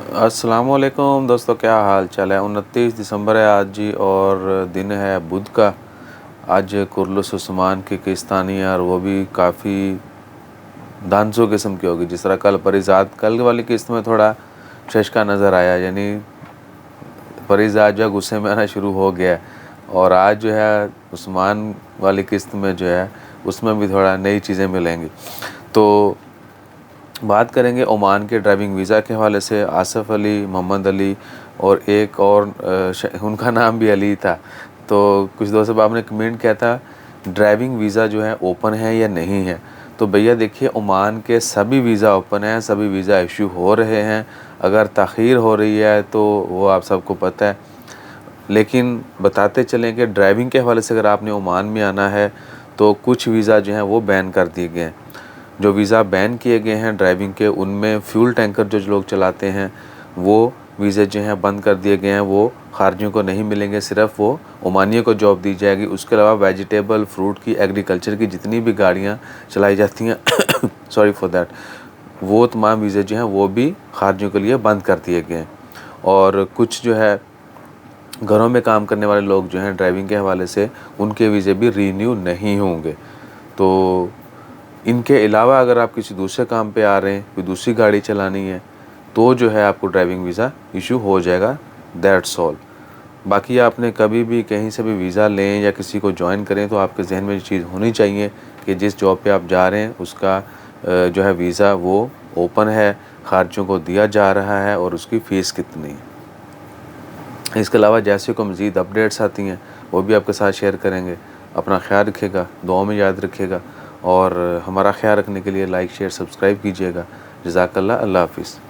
अस्सलामुअलैकुम दोस्तों, क्या हाल चाल है। 29 दिसंबर है आज जी और दिन है बुध का। आज कुर्लुस उस्मान की किस्तानी है और वो भी काफ़ी दानसो किस्म की होगी। जिस तरह कल परिजात कल वाली किस्त में थोड़ा शशका नज़र आया, यानी परिजात जो है गुस्से में आना शुरू हो गया है। और आज जो है उस्मान वाली किस्त में जो है उसमें भी थोड़ा नई चीज़ें मिलेंगी। तो बात करेंगे ओमान के ड्राइविंग वीज़ा के हवाले से। आसिफ अली, मोहम्मद अली और एक और उनका नाम भी अली था। तो कुछ दोस्त साहब ने कमेंट किया था ड्राइविंग वीज़ा जो है ओपन है या नहीं है। तो भैया देखिए, ओमान के सभी वीज़ा ओपन हैं, सभी वीज़ा इशू हो रहे हैं। अगर ताख़ीर हो रही है तो वो आप सबको पता है, लेकिन बताते चलें कि ड्राइविंग के हवाले से अगर आपने ओमान में आना है तो कुछ वीज़ा जो हैं वो बैन कर दिए गए हैं। जो वीज़ा बैन किए गए हैं ड्राइविंग के, उनमें फ्यूल टैंकर जो लोग चलाते हैं वो वीज़े जो हैं बंद कर दिए गए हैं। वो खारजियों को नहीं मिलेंगे, सिर्फ़ वो ओमानियों को जॉब दी जाएगी। उसके अलावा वेजिटेबल, फ्रूट की, एग्रीकल्चर की जितनी भी गाड़ियाँ चलाई जाती हैं सॉरी फॉर दैट, वो तमाम वीज़े जो हैं वो भी खारजियों के लिए बंद कर दिए गए हैं। और कुछ जो है घरों में काम करने वाले लोग जो हैं ड्राइविंग के हवाले से, उनके वीज़े भी रीन्यू नहीं होंगे। तो इनके अलावा अगर आप किसी दूसरे काम पे आ रहे हैं, कोई दूसरी गाड़ी चलानी है, तो जो है आपको ड्राइविंग वीज़ा इशू हो जाएगा, दैट्स ऑल। बाकी आपने कभी भी कहीं से भी वीज़ा लें या किसी को जॉइन करें तो आपके जहन में ये चीज़ होनी चाहिए कि जिस जॉब पे आप जा रहे हैं उसका जो है वीज़ा वो ओपन है, खार्जियों को दिया जा रहा है और उसकी फ़ीस कितनी है। इसके अलावा जैसे को मज़ीद अपडेट्स आती हैं वो भी आपके साथ शेयर करेंगे। अपना ख्याल रखिएगा, दुआ में याद रखिएगा और हमारा ख्याल रखने के लिए लाइक, शेयर, सब्सक्राइब कीजिएगा। जज़ाकल्लाह, अल्लाह हाफ़िज़।